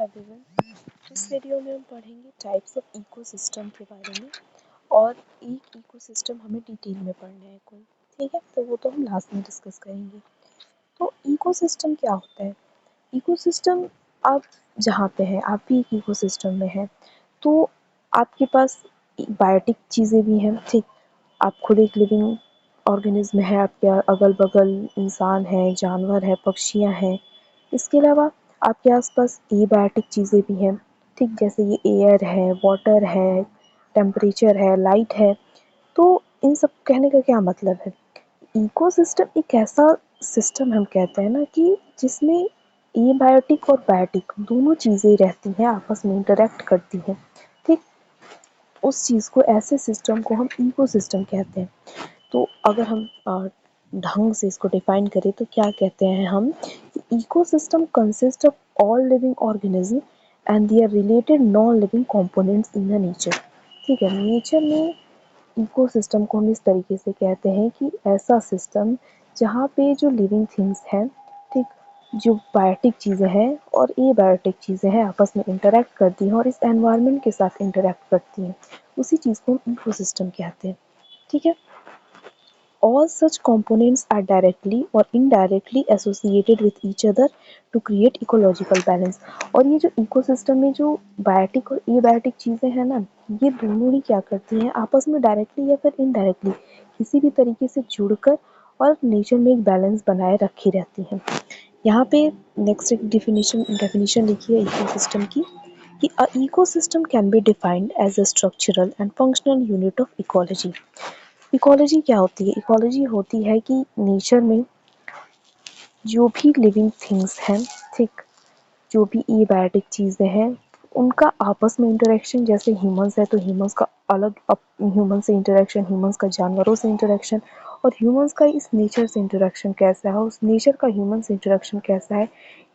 Everyone, इस video में हम पढ़ेंगे टाइप्स ऑफ इकोसिस्टम के बारे में। और एक इकोसिस्टम हमें डिटेल में पढ़ना है कोई, ठीक है, तो वो तो हम लास्ट में डिस्कस करेंगे। तो इकोसिस्टम क्या होता है? इकोसिस्टम, आप जहाँ पे हैं, आप भी एक इकोसिस्टम में हैं, तो आपके पास बायोटिक चीज़ें भी हैं, ठीक। आप खुद एक लिविंग ऑर्गेनिज्म है, आपके अगल बगल इंसान है, जानवर है, पक्षियाँ हैं। इसके अलावा आपके आसपास एबायोटिक चीज़ें भी हैं, ठीक, जैसे ये एयर है, वाटर है, टेम्परेचर है, लाइट है। तो इन सब कहने का क्या मतलब है? इकोसिस्टम एक ऐसा सिस्टम हम कहते हैं ना कि जिसमें एबायोटिक और बायोटिक दोनों चीज़ें रहती हैं, आपस में इंटरेक्ट करती हैं, ठीक। उस चीज़ को, ऐसे सिस्टम को हम इकोसिस्टम कहते हैं। तो अगर हम ढंग से इसको डिफाइन करें तो क्या कहते हैं हम? Ecosystem consist of all living organism and their related non living components in the nature. ठीक है, नेचर में इकोसिस्टम को हम इस तरीके से कहते हैं कि ऐसा सिस्टम जहाँ पे जो लिविंग थिंग्स हैं, ठीक, जो बायोटिक चीज़ें हैं और एबायोटिक चीज़ें हैं, आपस में इंटरेक्ट करती हैं और इस एनवायरनमेंट के साथ इंटरेक्ट करती हैं, उसी चीज़ को हम इकोसिस्टम कहते हैं, ठीक है। All such components are directly or indirectly associated with each other to create ecological balance। और ये जो इकोसिस्टम में जो बायोटिक और एबायोटिक चीज़ें हैं ना, ये दोनों ही क्या करती हैं, आपस में डायरेक्टली या फिर इनडायरेक्टली किसी भी तरीके से जुड़कर और नेचर में एक बैलेंस बनाए रखी रहती हैं। यहाँ पे नेक्स्ट एक डेफिनेशन लिखी है इकोसिस्टम की, कि a ecosystem can be defined as a structural and functional unit of ecology. Ecology क्या होती है? इकोलॉजी होती है कि नेचर में जो भी लिविंग थिंग्स हैं, ठीक, जो भी एबायोटिक चीज़ें हैं, उनका आपस में इंटरेक्शन, जैसे ह्यूमंस है तो ह्यूमंस का अलग ह्यूमन से इंटरेक्शन, ह्यूमंस का जानवरों से इंटरेक्शन, और ह्यूमंस का इस नेचर से इंटरेक्शन कैसा है, उस नेचर का ह्यूमन से इंटरेक्शन कैसा है,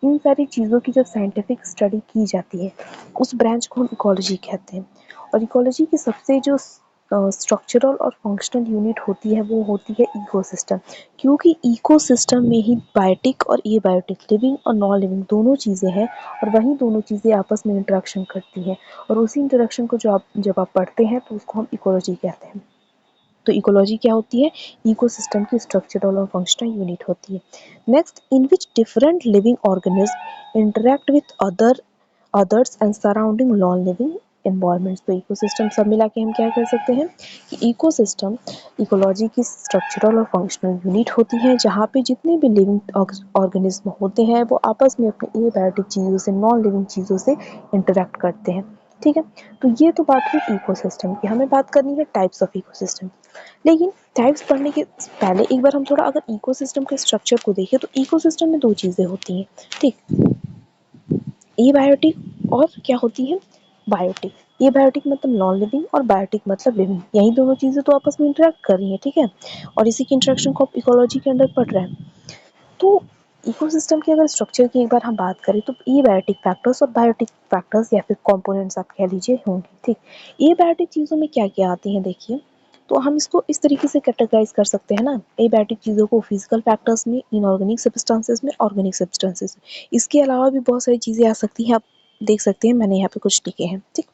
इन सारी चीज़ों की जब साइंटिफिक स्टडी की जाती है, उस ब्रांच को हम इकोलॉजी कहते हैं। और इकोलॉजी की सबसे जो स्ट्रक्चरल और फंक्शनल यूनिट होती है वो होती है इकोसिस्टम, क्योंकि इकोसिस्टम में ही बायोटिक और एबायोटिक, लिविंग और नॉन लिविंग दोनों चीज़ें हैं, और वही दोनों चीज़ें आपस में इंटरेक्शन करती हैं, और उसी इंटरेक्शन को जब आप पढ़ते हैं तो उसको हम इकोलॉजी कहते हैं। तो इकोलॉजी क्या होती है? इकोसिस्टम की स्ट्रक्चरल और फंक्शनल यूनिट होती है। Next, in which different living organism interact with others and surrounding non living environments. तो इकोसिस्टम सब मिला के हम क्या कह सकते हैं कि इकोसिस्टम इकोलॉजी की स्ट्रक्चरल और फंक्शनल यूनिट होती है, जहाँ पे जितने भी लिविंग ऑर्गेनिज्म होते हैं वो आपस में अपने एबायोटिक चीज़ों से, नॉन लिविंग चीज़ों से इंटरेक्ट करते हैं, ठीक है। तो ये तो बात हुई इकोसिस्टम की। हमें बात करनी है टाइप्स ऑफ इकोसिस्टम। लेकिन टाइप्स पढ़ने के पहले एक बार हम थोड़ा अगर इकोसिस्टम के स्ट्रक्चर को देखें तो इकोसिस्टम में दो चीज़ें होती हैं, ठीक, एबायोटिक और क्या होती है? बायोटिक। एबायोटिक मतलब नॉन लिविंग और बायोटिक मतलब लिविंग, यही दोनों चीज़ें तो आपस में इंटरेक्ट कर रही हैं, ठीक है, और इसी के इंटरेक्शन को इकोलॉजी के अंडर पढ़ रहे हैं। तो इकोसिस्टम के अगर स्ट्रक्चर की एक बार हम बात करें तो एबायोटिक फैक्टर्स और बायोटिक फैक्टर्स या फिर कंपोनेंट्स आप कह लीजिए होंगे, ठीक। एबायोटिक चीज़ों में क्या क्या आती हैं देखिए, तो हम इसको इस तरीके से कैटेगराइज कर सकते हैं ना, एबायोटिक चीज़ों को फिजिकल फैक्टर्स में, इनऑर्गेनिक सब्सटेंसेस में, ऑर्गेनिक सब्सटेंसेस में। इसके अलावा भी बहुत सारी चीज़ें आ सकती हैं, आप देख सकते हैं, मैंने यहाँ पे कुछ लिखे हैं, ठीक।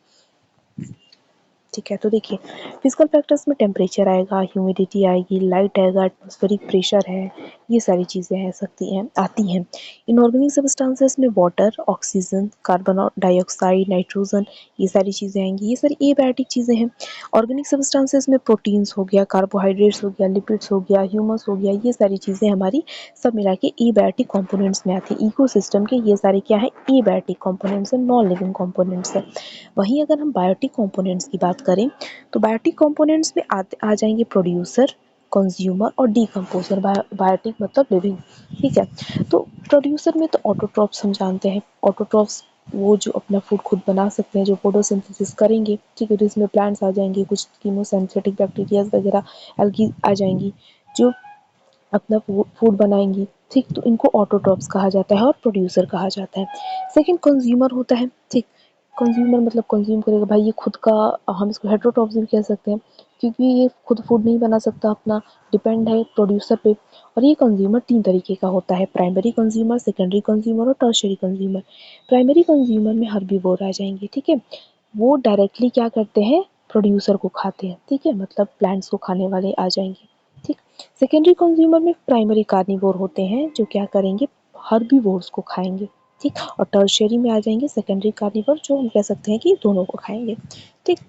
ठीक है, तो देखिए, फिजिकल फैक्टर्स में टेम्परेचर आएगा, ह्यूमिडिटी आएगी, लाइट आएगा, एटमॉस्फेरिक प्रेशर है, ये सारी चीज़ें आ सकती हैं, आती हैं। इनऑर्गेनिक सब्सटेंसेस में water, oxygen, carbon dioxide, nitrogen, ये सारी चीज़ें आएंगी, ये सारी एबायोटिक चीज़ें हैं। ऑर्गेनिक सब्सटेंसेस में प्रोटीन्स हो गया, कार्बोहाइड्रेट्स हो गया, लिपिड्स हो गया, ह्यूमस हो गया, ये सारी चीज़ें हमारी सब मिला के एबायोटिक कॉम्पोनेंट्स में आती है। इकोसिस्टम के ये सारे क्या है? एबायोटिक कॉम्पोनेंट्स हैं, नॉन लिविंग कॉम्पोनेंट्स हैं। वहीं अगर हम बायोटिक कंपोनेंट्स की बात करें तो बायोटिक कंपोनेंट्स में आ जाएंगे प्रोड्यूसर, कंज्यूमर और डीकम्पोजर। बायोटिक मतलब लिविंग, ठीक है। तो प्रोड्यूसर में तो ऑटोट्रॉप्स हम जानते हैं। ऑटोट्रॉप्स वो जो अपना फूड खुद बना सकते हैं, जो फोटोसिंथेसिस करेंगे, ठीक है, तो इसमें प्लांट्स आ जाएंगे, कुछ कीमोसिंथेटिक बैक्टीरियाज वगैरह, एल्गी आ जाएंगी जो अपना फूड बनाएंगी, ठीक। तो इनको ऑटोट्रॉप्स कहा जाता है और प्रोड्यूसर कहा जाता है। सेकंड कंज्यूमर होता है, ठीक। कंज्यूमर मतलब कंज्यूम करेगा भाई, ये खुद का, हम इसको हेटेरोट्रॉप्स भी कह सकते हैं, क्योंकि ये खुद फूड नहीं बना सकता अपना, डिपेंड है प्रोड्यूसर पे। और ये कंज्यूमर 3 तरीके का होता है, प्राइमरी कंज्यूमर, सेकेंडरी कंज्यूमर और टर्शियरी कंज्यूमर। प्राइमरी कंज्यूमर में हर्बीवोर आ जाएंगे, ठीक है, वो डायरेक्टली क्या करते हैं, प्रोड्यूसर को खाते हैं, ठीक है, मतलब प्लांट्स को खाने वाले आ जाएंगे, ठीक। सेकेंडरी कंज्यूमर में प्राइमरी कार्निवोर होते हैं, जो क्या करेंगे, हर्बीवोर्स को खाएंगे, ठीक। और टर्शियरी में आ जाएंगे सेकेंडरी कार्निवोर, जो हम कह सकते हैं कि दोनों को खाएंगे, ठीक।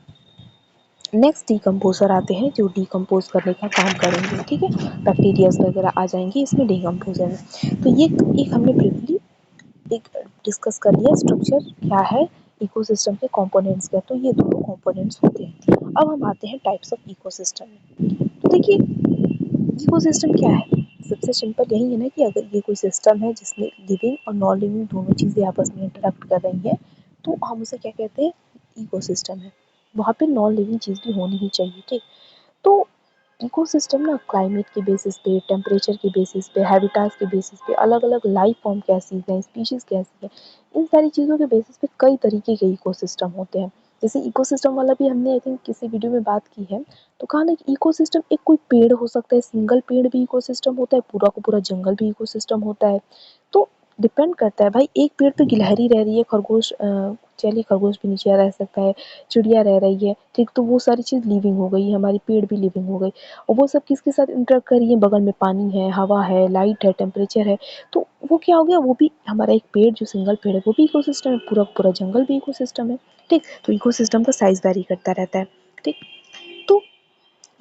नेक्स्ट डिकम्पोजर आते हैं, जो डिकम्पोज करने का काम करेंगे, ठीक है, बैक्टीरियाज वगैरह आ जाएंगे इसमें डिकम्पोजर में। तो ये एक हमने ब्रीफली एक डिस्कस कर लिया स्ट्रक्चर क्या है इकोसिस्टम के कंपोनेंट्स का। तो ये दोनों कंपोनेंट्स होते हैं। अब हम आते हैं टाइप्स ऑफ इकोसिस्टम में। तो देखिए, इकोसिस्टम क्या है, सबसे सिंपल यही है ना कि अगर ये कोई सिस्टम है जिसमें लिविंग और नॉन लिविंग दोनों चीज़ें आपस में इंटरेक्ट कर रही हैं, तो हम उसे क्या कहते हैं, इकोसिस्टम है। वहाँ पे नॉन लिविंग चीज़ भी होनी ही चाहिए, ठीक। तो इकोसिस्टम ना क्लाइमेट के बेसिस पे, टेम्परेचर के बेसिस पे, हैबिटाट्स के बेसिस पे, अलग अलग लाइफ फॉर्म कैसी हैं, स्पीशीज़ कैसी है, इन सारी चीज़ों के बेसिस पे कई तरीके के इकोसिस्टम होते हैं। जैसे इकोसिस्टम वाला भी हमने आई थिंक किसी वीडियो में बात की है। तो कहा ना कि इकोसिस्टम एक कोई पेड़ हो सकता है, सिंगल पेड़ भी इकोसिस्टम होता है, पूरा का पूरा जंगल भी इकोसिस्टम होता है। तो डिपेंड करता है भाई, एक पेड़ पे गिलहरी रह रही है, खरगोश, चलिए खरगोश भी नीचे रह सकता है, चिड़िया रह रही है, ठीक, तो वो सारी चीज़ लिविंग हो गई, हमारी पेड़ भी लिविंग हो गई। और वो सब किसके साथ इंटरेक्ट कर रही है, बगल में पानी है, हवा है, लाइट है, टेम्परेचर है, तो वो क्या हो गया, वो भी हमारा एक पेड़ जो सिंगल पेड़ है वो भी इकोसिस्टम है, पूरा पूरा जंगल भी इकोसिस्टम है, ठीक। तो इकोसिस्टम का साइज वेरी करता रहता है, ठीक। तो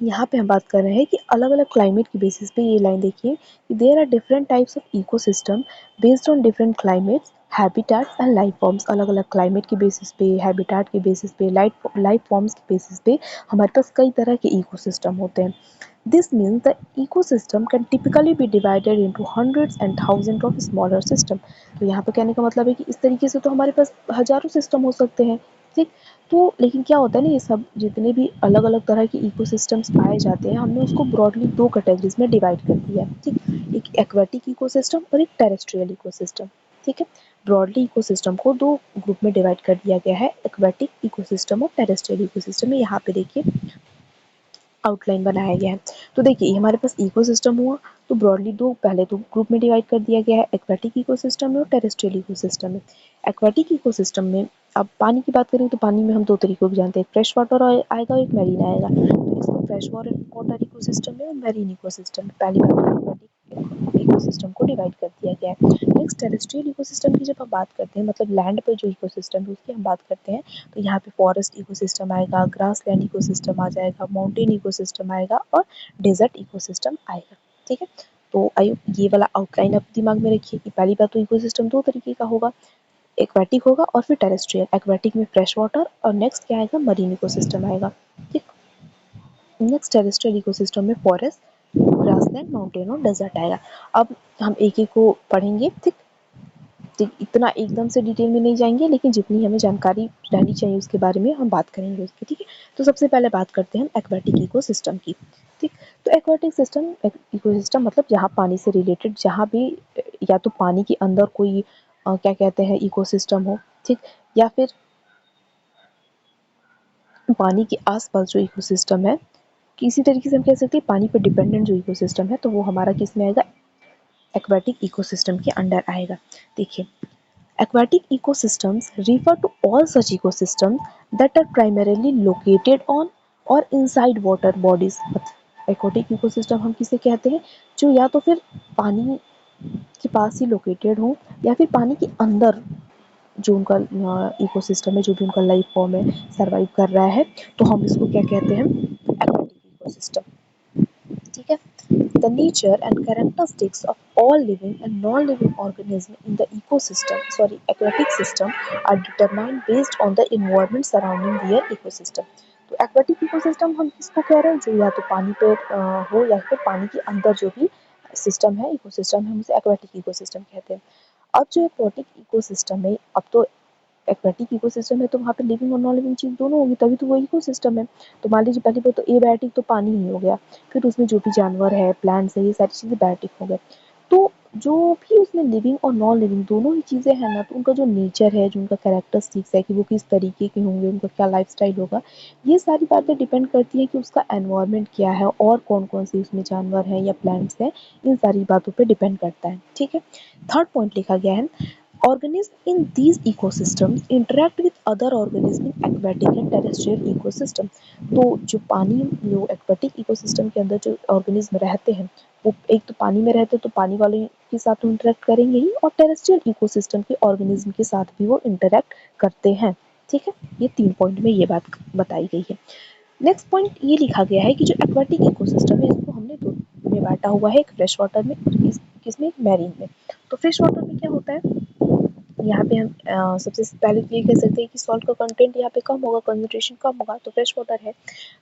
यहाँ पे हम बात कर रहे हैं कि अलग अलग क्लाइमेट की बेसिस पे, ये लाइन देखिए, there are different types of ecosystem based on different climates, habitats and life forms. अलग अलग क्लाइमेट के बेसिस पे, हैबिटाट के बेसिस पे, लाइफ फॉर्म्स के बेसिस पे हमारे पास कई तरह के इकोसिस्टम होते हैं। This means the ecosystem can typically be divided into hundreds and thousands of smaller system। तो यहाँ पे कहने का मतलब है कि इस तरीके से तो हमारे पास हजारों सिस्टम हो सकते हैं, ठीक। तो लेकिन क्या होता है ना, ये सब जितने भी अलग अलग तरह के इकोसिस्टम्स पाए जाते हैं, हमने उसको ब्रॉडली 2 कैटेगरीज में डिवाइड कर दिया है, ठीक। एक एक्वेटिक इकोसिस्टम और एक टेरेस्ट्रियल इकोसिस्टम, ठीक है। ब्रॉडली इकोसिस्टम को 2 ग्रुप में डिवाइड कर दिया गया है, एक्वेटिक इकोसिस्टम और टेरेस्ट्रियल इकोसिस्टम में। यहाँ पे देखिए आउटलाइन बनाया गया है। तो देखिए हमारे पास इकोसिस्टम हुआ, तो ब्रॉडली 2 पहले तो ग्रुप में डिवाइड कर दिया गया है, एक्वेटिक इकोसिस्टम में और टेरेस्ट्रियल इकोसिस्टम में। एक्वेटिक इकोसिस्टम में अब पानी की बात करें तो पानी में हम 2 तरीकों को जानते हैं, एक फ्रेश वाटर आएगा और एक मैरीन आएगा। तो इसको फ्रेश वाटर इकोसिस्टम में और मैरीन इकोसिस्टम में पहली बार एक्वेटिक इकोसिस्टम को डिवाइड कर दिया गया है। नेक्स्ट टेरेस्ट्रियल इकोसिस्टम की जब हम बात करते हैं, मतलब लैंड पर जो इकोसिस्टम है उसकी हम बात करते हैं, तो यहाँ पे फॉरेस्ट इकोसिस्टम आएगा, ग्रासलैंड इकोसिस्टम आ जाएगा, माउंटेन इकोसिस्टम आएगा और डेजर्ट इकोसिस्टम आएगा, ठीक है। तो आइए ये वाला आउटलाइन आप दिमाग में रखिए कि पहली बात तो इकोसिस्टम 2 तरीके का होगा, एक्वेटिक होगा और फिर टेरेस्ट्रियल। एक्वेटिक में फ्रेश वाटर और नेक्स्ट क्या आएगा, मरीन इकोसिस्टम आएगा, ठीक। नेक्स्ट टेरेस्ट्रियल इकोसिस्टम में फॉरेस्ट, ग्रासलैंड, माउंटेन और डेजर्ट आएगा। अब हम एक एक को पढ़ेंगे, ठीक। इतना एकदम से डिटेल में नहीं जाएंगे, लेकिन जितनी हमें जानकारी रहनी चाहिए उसके बारे में हम बात करेंगे उसकी, ठीक है। तो सबसे पहले बात करते हैं हम एक्वेटिक इकोसिस्टम की, ठीक। तो एक्वेटिक सिस्टम, इकोसिस्टम मतलब जहाँ पानी से रिलेटेड, जहाँ भी या तो पानी के अंदर कोई क्या कहते हैं इकोसिस्टम हो, ठीक, या फिर पानी के आसपास जो इकोसिस्टम है, किसी तरीके से हम कह सकते हैं पानी पर डिपेंडेंट जो इकोसिस्टम है, तो वो हमारा किस में आएगा, एक्वेटिक इकोसिस्टम के अंडर आएगा। देखिए, aquatic ecosystems refer to all such ecosystems that are primarily located on or inside water bodies। aquatic ecosystem हम किसे कहते हैं, जो या तो फिर पानी के पास ही लोकेटेड हो या फिर पानी के अंदर जो उनका इकोसिस्टम है, जो भी उनका लाइफ फॉर्म है सर्वाइव कर रहा है, तो हम इसको क्या कहते हैं, एक्वेटिक इकोसिस्टम, ठीक है। The nature and characteristics of all living and non-living organisms in the aquatic system are determined based on the environment surrounding their ecosystem। तो एक्वेटिक इकोसिस्टम हम किसको कह रहे हैं, जो या तो पानी पे हो या फिर पानी के अंदर जो भी सिस्टम है, इकोसिस्टम है, हम उसे एक्वेटिक इकोसिस्टम कहते हैं। अब जो एक्वेटिक इकोसिस्टम है, अब तो एक्वेटिक इकोसिस्टम है तो वहाँ पे लिविंग और नॉन लिविंग चीज़ दोनों होगी, तभी तो वो इकोसिस्टम है। तो मान लीजिए पहली बात तो एबायोटिक तो पानी ही हो गया, फिर उसमें जो भी जानवर है, प्लांट्स है, ये सारी चीज़ें बायोटिक हो गए। तो जो भी उसमें लिविंग और नॉन लिविंग दोनों ही चीज़ें हैं ना, तो उनका जो नेचर है, जो उनका कैरेक्टरिस्टिक्स है कि वो किस तरीके के होंगे, उनका क्या लाइफस्टाइल होगा, ये सारी बातें डिपेंड करती हैं कि उसका एनवायरनमेंट क्या है और कौन-कौन से उसमें जानवर हैं या प्लांट्स हैं, इन सारी बातों पे डिपेंड करता है। ठीक है? थर्ड पॉइंट लिखा गया है, organisms in these ecosystems interact with other organisms in aquatic and terrestrial ecosystem। तो जो पानी जो एक्वाटिक इकोसिस्टम के अंदर जो ऑर्गेनिज्म रहते हैं, वो एक तो पानी में रहते हैं तो पानी वाले के साथ तो इंटरेक्ट करेंगे ही, और टेरेस्ट्रियल इकोसिस्टम के ऑर्गेनिज्म के साथ भी वो इंटरेक्ट करते हैं। ठीक है, ये 3 पॉइंट में ये बात बताई गई है। नेक्स्ट पॉइंट ये लिखा गया है कि जो एक्वाटिक इकोसिस्टम है, इसको हमने दो में बांटा हुआ है, एक फ्रेश वाटर में और किसमें, मैरीन में। तो फ्रेश वाटर में क्या होता है, यहाँ पे हम सबसे पहले तो ये कह सकते हैं कि सॉल्ट का कंटेंट यहाँ पे कम होगा, कंसंट्रेशन कम होगा, तो फ्रेश वाटर है।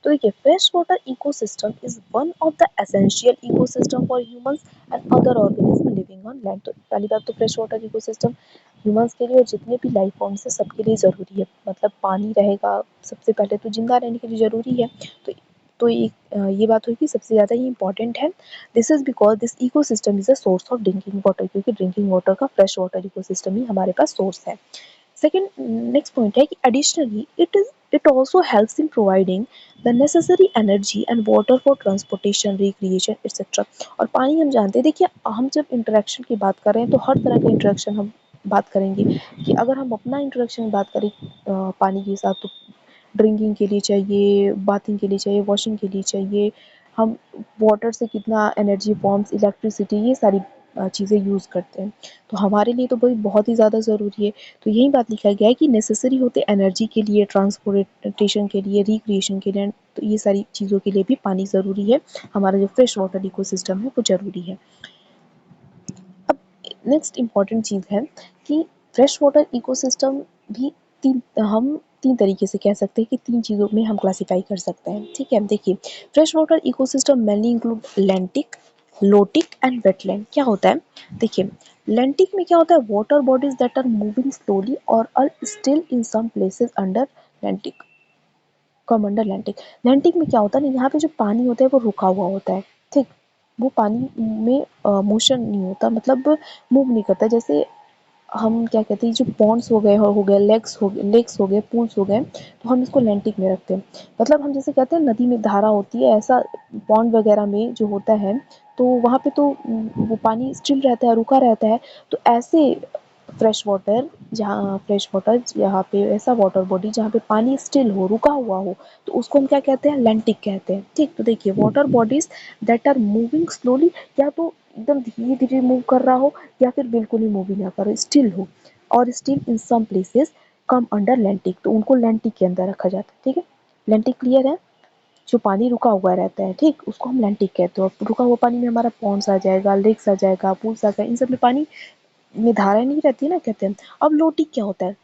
तो देखिए, fresh water ecosystem is one of the essential ecosystem for humans and other organism living on land. तो पहली बात तो फ्रेश वाटर इकोसिस्टम ह्यूमंस के लिए और जितने भी लाइफ फॉर्म्स है सबके लिए ज़रूरी है। मतलब पानी रहेगा सबसे पहले तो जिंदा रहने के लिए ज़रूरी है। तो ये बात हुई कि सबसे ज़्यादा ये इंपॉर्टेंट है। This is because this ecosystem is a source of drinking water, क्योंकि ड्रिंकिंग वाटर का फ्रेश वाटर इकोसिस्टम ही हमारे पास सोर्स है। सेकंड, नेक्स्ट पॉइंट है कि additionally it also helps in providing the necessary energy and water for transportation, recreation, etc. और पानी हम जानते हैं, देखिए हम जब इंटरेक्शन की बात कर रहे हैं तो हर तरह के इंटरेक्शन हम बात करेंगे। कि अगर हम अपना इंटरेक्शन बात करें पानी के साथ, तो ड्रिंकिंग के लिए चाहिए, बाथिंग के लिए चाहिए, वॉशिंग के लिए चाहिए, हम वाटर से कितना एनर्जी फॉर्म्स, इलेक्ट्रिसिटी, ये सारी चीज़ें यूज़ करते हैं। तो हमारे लिए तो भाई बहुत ही ज़्यादा ज़रूरी है। तो यही बात लिखा गया है कि नेसेसरी होते एनर्जी के लिए, ट्रांसपोर्टेशन के लिए, रिक्रिएशन के लिए, तो ये सारी चीज़ों के लिए भी पानी ज़रूरी है। हमारा जो फ्रेश वाटर इकोसिस्टम है वो ज़रूरी है। अब नेक्स्ट इम्पॉर्टेंट चीज़ है कि फ्रेश वाटर इकोसिस्टम भी तीन तरीके से कह सकते हैं कि तीन चीज़ों में हम क्लासिफाई कर सकते हैं। ठीक है, देखिए, fresh water ecosystem mainly include lentic, lotic and wetland. क्या होता है, देखिए, लैंटिक में क्या होता है, water bodies that are moving slowly और are still in some places under lentic, come under lentic. Lentic में क्या होता है ना, यहाँ पे जो पानी होता है वो रुका हुआ होता है। ठीक, वो पानी में मोशन नहीं होता, मतलब मूव नहीं करता। जैसे हम क्या कहते हैं, जो पॉन्ड्स हो गए लेक्स हो गए, पूल्स हो गए, तो हम इसको लैंटिक में रखते हैं। मतलब हम जैसे कहते हैं नदी में धारा होती है, ऐसा पॉन्ड वगैरह में जो होता है, तो वहाँ पे तो वो पानी स्टिल रहता है, रुका रहता है। तो ऐसे फ्रेश वाटर यहाँ पे ऐसा वाटर बॉडी जहाँ पे पानी स्टिल हो, रुका हुआ हो, तो उसको हम क्या कहते हैं, लैंटिक कहते हैं। ठीक, तो देखिए, water bodies that are moving slowly, या तो एकदम धीरे धीरे मूव कर रहा हो, या फिर बिल्कुल ही मूव ही ना करो, स्टिल हो, और still in some places come under lentic, तो उनको लैंटिक के अंदर रखा जाता है। ठीक है, लैंटिक क्लियर है, जो पानी रुका हुआ रहता है, ठीक, उसको हम लैंटिक कहते हैं। और रुका हुआ पानी में हमारा पॉन्ड्स आ जाएगा, लेक्स आ जाएगा, पूल्स आ जाएगा, इन सब में पानी में धारा नहीं रहती है ना, कहते हैं। अब लोटिक क्या होता है,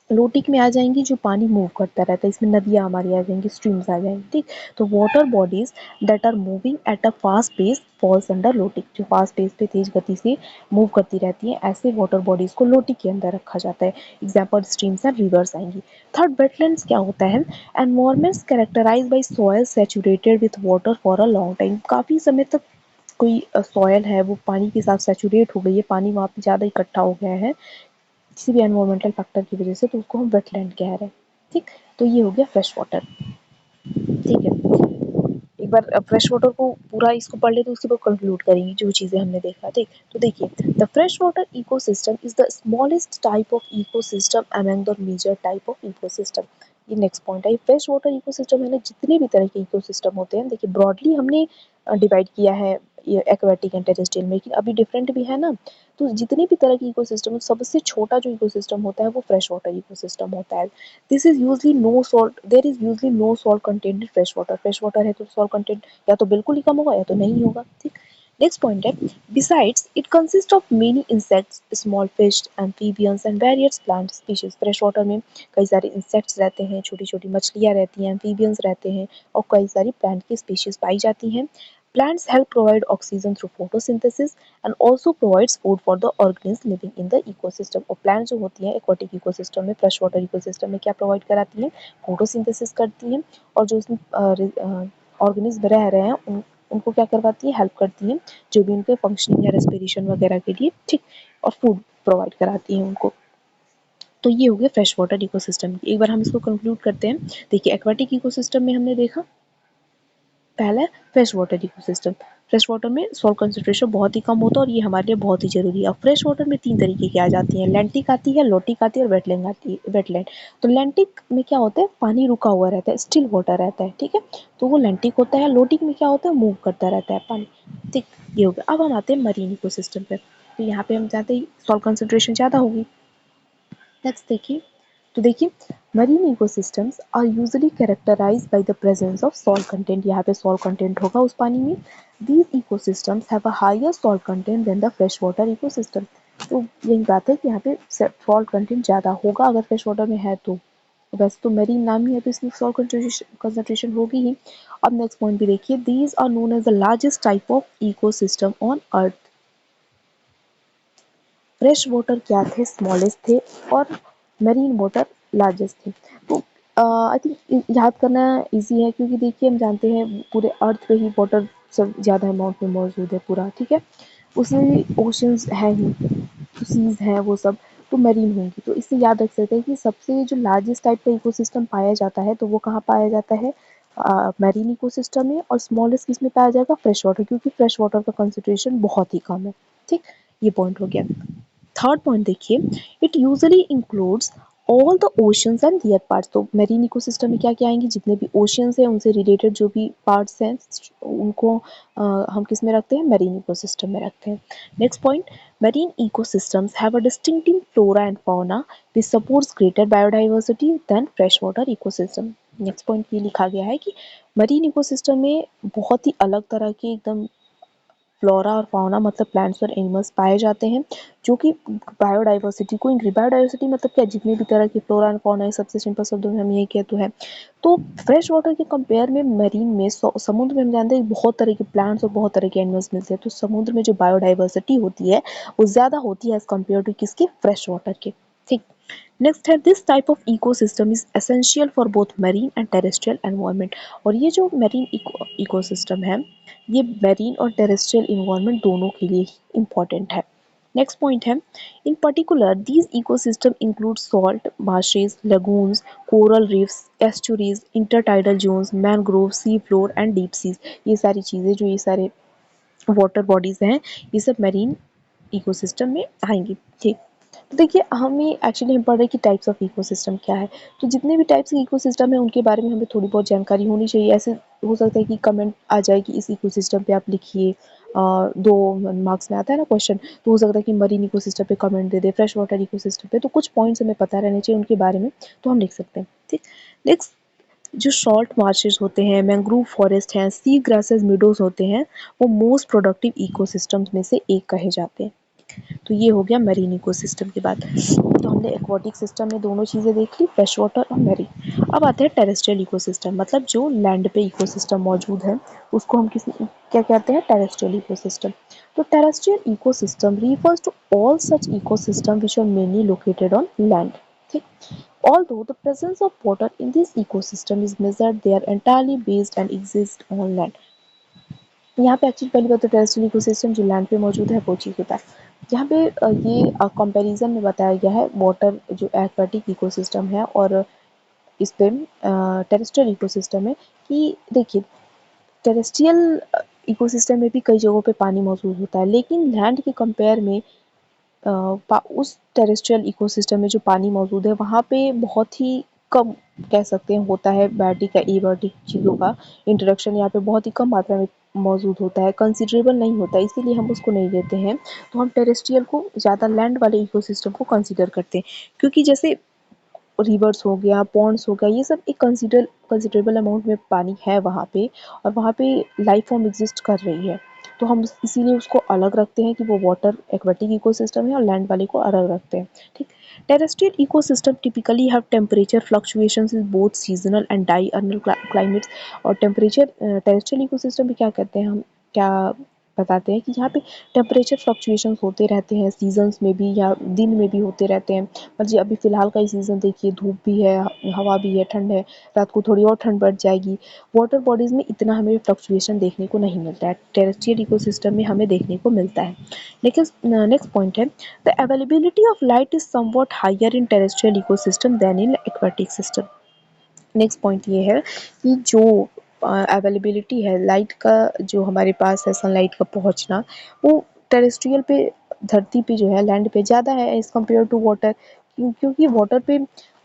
लोटिक में आ जाएंगी जो पानी मूव करता रहता है, इसमें नदियाँ हमारी आ जाएंगी, स्ट्रीम्स आ जाएंगी। ठीक, तो water bodies that are moving at a fast pace falls under lotic, जो फास्ट पेस पे तेज गति से मूव करती रहती हैं, ऐसे वाटर बॉडीज को लोटिक के अंदर रखा जाता है। एग्जाम्पल स्ट्रीम्स एंड रिवर्स आएंगी। थर्ड, वेटलैंड्स क्या होता है, environments characterize by soil saturated with water for a long time. काफ़ी समय तक कोई सॉयल है वो पानी के साथ सैचुरेट हो गई है, पानी वहाँ पे ज़्यादा इकट्ठा हो गया है किसी भी एनवायरमेंटल फैक्टर की वजह से, तो उसको हम वेटलैंड कह रहे हैं। ठीक, तो ये हो गया फ्रेश वाटर। ठीक है, एक बार फ्रेश वाटर को पूरा इसको पढ़ ले तो उसके बाद कंक्लूड करेंगे जो चीज़ें हमने देखा। ठीक, तो देखिए, the fresh water ecosystem is the smallest type of ecosystem among the major type of ecosystem. ये नेक्स्ट पॉइंट है, फ्रेश वाटर इकोसिस्टम है ना, जितने भी तरह के इकोसिस्टम होते हैं, देखिए ब्रॉडली हमने डिवाइड किया है ये एक्वेटिक एंड टेरेस्ट्रियल में, लेकिन अभी डिफरेंट भी है ना। तो जितने भी तरह के इकोसिस्टम, सबसे छोटा जो इकोसिस्टम होता है वो फ्रेश वाटर इकोसिस्टम होता है। This is usually no salt, there is usually no salt content in fresh water. Fresh water है तो सॉल्ट कंटेंट या तो बिल्कुल ही कम होगा या तो नहीं होगा। ठीक, नेक्स्ट पॉइंट है, besides it consist of many insects, small fish, amphibians and various plant species. Fresh water में कई सारे इंसेक्ट्स रहते हैं, छोटी छोटी मछलियाँ रहती हैं, एम्फीबियंस रहते हैं, और कई सारी प्लांट की स्पीशीज पाई जाती हैं। Plants help provide oxygen through photosynthesis and also provides food for the organisms living in the ecosystem। और plants जो होती हैं aquatic ecosystem में, fresh water ecosystem में क्या provide कराती हैं, photosynthesis करती हैं, और जो उसमें organisms रह रहे हैं उनको क्या करवाती है, हेल्प करती है जो भी उनके फंक्शनिंग या रेस्पिरेशन वगैरह के लिए, ठीक, और फूड प्रोवाइड कराती है उनको। तो ये हो गया फ्रेश वाटर इकोसिस्टम। एक बार हम इसको कंक्लूड करते हैं। देखिए एक्वाटिक इकोसिस्टम में हमने देखा पहला fresh water ecosystem. Fresh water में सॉल्ट कंसंट्रेशन बहुत ही कम होता है और ये हमारे लिए बहुत ही जरूरी है। अब फ्रेश वाटर में 3 तरीके की आ जाती हैं, लैंटिक आती है, लोटिक आती है और वेटलैंड आती है, वेटलैंड। तो लैंटिक में क्या होता है, पानी रुका हुआ रहता है, स्टिल वाटर रहता है, ठीक है, तो वो लैंटिक होता है। लोटिक में क्या होता है, मूव करता रहता है पानी, ठीक, ये हो गया। अब हम आते हैं मरीन इकोसिस्टम पे। तो यहाँ पे हम जानते हैं सॉल्ट कंसंट्रेशन ज़्यादा होगी। नेक्स्ट देखिए, तो देखिए marine ecosystems are usually characterized by the presence of salt content. यहाँ पे सॉल्ट कंटेंट होगा उस पानी में। These ecosystems have a higher salt content than the fresh water ecosystem. तो यही बात है कि यहाँ पे सॉल्ट कंटेंट ज़्यादा होगा अगर फ्रेश वाटर में है तो। वैसे तो मरीन नाम ही है तो इसमें सॉल्ट कंसंट्रेशन होगी ही। अब नेक्स्ट पॉइंट भी देखिए, these are known as the largest type of ecosystem on earth. Fresh water क्या थे, स्मॉलेस्ट थे, और मरीन वाटर लार्जेस्ट थे। तो आई थिंक याद करना इजी है क्योंकि देखिए हम जानते हैं पूरे अर्थ पे ही वाटर सब ज़्यादा अमाउंट में मौजूद है पूरा, ठीक है, उसमें भी ओशंस है ही, सीज हैं वो सब, तो मरीन होंगी। तो इससे याद रख सकते हैं कि सबसे जो लार्जेस्ट टाइप का इकोसिस्टम पाया जाता है तो वो कहाँ पाया जाता है, मैरीन इकोसिस्टम में। और स्मॉलेस्ट किस में पाया जाएगा, फ्रेश वाटर, क्योंकि फ्रेश वाटर का कंसंट्रेशन बहुत ही कम है, ठीक, ये पॉइंट हो गया। थर्ड पॉइंट देखिए, it usually includes all the oceans and their parts. तो मेरीन इकोसिस्टम में क्या क्या आएंगे, जितने भी ओशंस हैं उनसे रिलेटेड जो भी पार्ट्स हैं उनको हम किस में रखते हैं, मेरीन इकोसिस्टम में रखते हैं। Next point, marine ecosystems have a distinctive flora and fauna which supports greater biodiversity than fresh water ecosystem. Next point ये लिखा गया है कि मरीन इकोसिस्टम में बहुत ही अलग तरह के एकदम फ्लोरा और फाउना मतलब प्लांट्स और एनिमल्स पाए जाते हैं जो कि बायोडाइवर्सिटी को इंक्रीज, बायोडाइवर्सिटी मतलब क्या, जितने भी तरह की फ्लोरा एंड फाउना है, सबसे सिंपल शब्दों में हम यही कहते हैं। तो फ्रेश वाटर के कंपेयर में मरीन में समुद्र में हम जानते हैं बहुत तरह के प्लांट्स और बहुत तरह के एनिमल्स मिलते हैं, तो समुद्र में जो बायोडाइवर्सिटी होती है वो ज़्यादा होती है एज कम्पेयर टू किसके, फ्रेश वाटर के, ठीक। नेक्स्ट है, this type of ecosystem is essential for both marine and terrestrial environment. और ये जो मैरीन इकोसिस्टम है ये मैरीन और टेरेस्ट्रियल इन्वायरमेंट दोनों के लिए इम्पॉर्टेंट है। नेक्स्ट पॉइंट है, in particular these ecosystem include salt marshes, lagoons, coral reefs, estuaries, intertidal zones, mangrove, sea floor and deep seas. ये सारी चीज़ें जो ये सारे वाटर बॉडीज हैं ये सब मैरीन इकोसिस्टम में आएंगी, ठीक। तो देखिए हमें एक्चुअली हम पढ़ रहे हैं कि टाइप्स ऑफ इकोसिस्टम क्या है। तो जितने भी टाइप्स के इकोसिस्टम है उनके बारे में हमें थोड़ी बहुत जानकारी होनी चाहिए। ऐसे हो सकता है कि कमेंट आ जाए कि इस इकोसिस्टम पे आप लिखिए, 2 मार्क्स में आता है ना क्वेश्चन, तो हो सकता है कि मरीन इकोसिस्टम पे कमेंट दे दे, फ्रेश वाटर इकोसिस्टम पे, तो कुछ पॉइंट्स हमें पता रहने चाहिए उनके बारे में, तो हम लिख सकते हैं, ठीक। नेक्स्ट, जो सॉल्ट मार्शेस होते हैं, मैंग्रोव फॉरेस्ट हैं, सी ग्रासेस मीडोज होते हैं, वो मोस्ट प्रोडक्टिव इकोसिस्टम्स में से एक कहे जाते हैं। तो ये हो गया मैरीन इकोसिस्टम की बात। तो हमने एक्वाटिक सिस्टम में दोनों चीज़ें देख ली, फ्रेश वाटर और मैरीन। अब आते हैं टेरेस्ट्रियल इकोसिस्टम, मतलब जो लैंड पे इकोसिस्टम मौजूद है उसको हम किस क्या कहते हैं, टेरेस्ट्रियल इकोसिस्टम। तो terrestrial ecosystem refers to all such ecosystem which are mainly located on land, ठीक। Although the presence of water in this ecosystem is measured, they are entirely based and exist on land। यहाँ पे actually पहली बात तो terrestrial ecosystem जो land पे मौजूद है वो चीज़ होता है। यहाँ पे ये कंपैरिजन में बताया गया है वाटर जो एक्वाटिक इकोसिस्टम है और इस पे टेरेस्ट्रियल इकोसिस्टम है, कि देखिए टेरेस्ट्रियल इकोसिस्टम में भी कई जगहों पे पानी मौजूद होता है लेकिन लैंड के कंपेयर में उस टेरेस्ट्रियल इकोसिस्टम में जो पानी मौजूद है वहाँ पे बहुत ही कम कह सकते हैं होता है बायोटिक या एबायोटिक चीज़ों का इंट्रोडक्शन यहाँ पे बहुत ही कम मात्रा में मौजूद होता है, कंसिडरेबल नहीं होता है, इसीलिए हम उसको नहीं लेते हैं। तो हम टेरेस्ट्रियल को ज़्यादा लैंड वाले इकोसिस्टम को कंसिडर करते हैं, क्योंकि जैसे रिवर्स हो गया, पॉन्ड्स हो गया, ये सब एक कंसिडरेबल अमाउंट में पानी है वहाँ पे और वहाँ पे लाइफ फॉर्म एग्जिस्ट कर रही है। तो हम इसीलिए उसको अलग रखते हैं कि वो वाटर एक्वेटिक इकोसिस्टम है और लैंड वाले को अलग रखते हैं, ठीक। Terrestrial ecosystem typically have temperature fluctuations in both seasonal and diurnal climates. और टेम्परेचर टेरेस्ट्रियल इकोसिस्टम भी क्या कहते हैं हम, क्या बताते हैं कि यहाँ पे टेम्परेचर फ्लक्चुएशंस होते रहते हैं सीजन्स में भी या दिन में भी होते रहते हैं। पर जी अभी फ़िलहाल का ही सीज़न देखिए, धूप भी है, हवा भी है, ठंड है, रात को थोड़ी और ठंड बढ़ जाएगी। वाटर बॉडीज़ में इतना हमें फ्लक्चुएशन देखने को नहीं मिलता है, टेरेस्ट्रियल इकोसिस्टम में हमें देखने को मिलता है। नेक्स्ट पॉइंट है, the availability of light is somewhat higher in terrestrial ecosystem than in aquatic system. Next point ये है कि जो अवेलेबिलिटी है लाइट का, जो हमारे पास है सनलाइट का पहुंचना, वो टेरेस्ट्रियल पे, धरती पे जो है, लैंड पे ज़्यादा है एज़ कम्पेयर टू वाटर। क्योंकि वाटर पे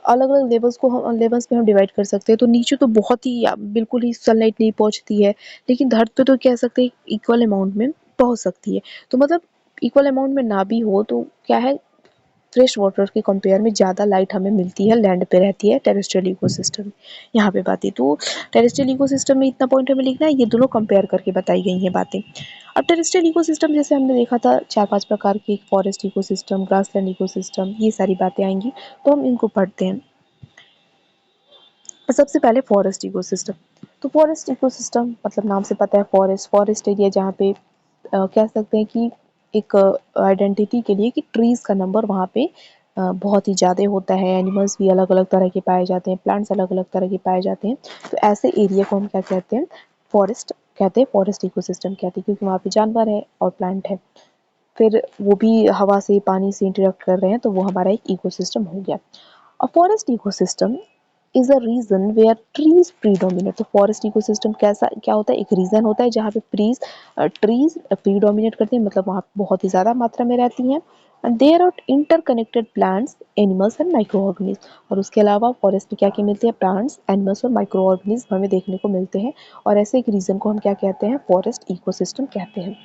अलग अलग लेवल्स पे हम डिवाइड कर सकते हैं। तो नीचे तो बहुत ही बिल्कुल ही सनलाइट नहीं पहुंचती है, लेकिन धरती पे तो कह सकते हैं इक्वल अमाउंट में पहुंच सकती है। तो मतलब इक्वल अमाउंट में ना भी हो तो क्या है, फ्रेश वाटर के कंपेयर में ज़्यादा लाइट हमें मिलती है, लैंड पे रहती है टेरेस्ट्रियल इकोसिस्टम। यहाँ पे बातें तो टेरेस्ट्रियल इकोसिस्टम में इतना पॉइंट हमें लिखना है, ये दोनों कंपेयर करके बताई गई हैं बातें। अब टेरेस्ट्रियल इकोसिस्टम जैसे हमने देखा था 4-5 प्रकार के, फॉरेस्ट इकोसिस्टम, ग्रासलैंड इकोसिस्टम, ये सारी बातें आएंगी, तो हम इनको पढ़ते हैं। सबसे पहले फॉरेस्ट इकोसिस्टम। तो फॉरेस्ट इकोसिस्टम मतलब नाम से पता है, फॉरेस्ट एरिया जहाँ पे कह सकते हैं कि एक आइडेंटिटी के लिए कि ट्रीज़ का नंबर वहाँ पे बहुत ही ज़्यादा होता है, एनिमल्स भी अलग अलग तरह के पाए जाते हैं, प्लांट्स अलग अलग तरह के पाए जाते हैं। तो ऐसे एरिया को हम क्या कहते हैं, फॉरेस्ट कहते हैं, फॉरेस्ट इकोसिस्टम कहते हैं, क्योंकि वहाँ पे जानवर है और प्लांट है, फिर वो भी हवा से, पानी से इंटरेक्ट कर रहे हैं, तो वो हमारा एक इकोसिस्टम हो गया। A forest ecosystem is a region where trees predominate। तो फॉरेस्ट इकोसिस्टम कैसा क्या होता है, एक रीजन होता है जहाँ पे ट्रीज प्रीडोमिनेट करती हैं, मतलब वहाँ बहुत ही ज़्यादा मात्रा में रहती हैं। And there are interconnected plants, animals and micro organism. और उसके अलावा फॉरेस्ट में क्या क्या मिलते हैं, प्लांट्स, एनिमल्स और माइक्रो ऑर्गेनिज्म हमें देखने को मिलते हैं। और ऐसे एक रीजन को हम क्या कहते हैं, फॉरेस्ट इकोसिस्टम कहते हैं।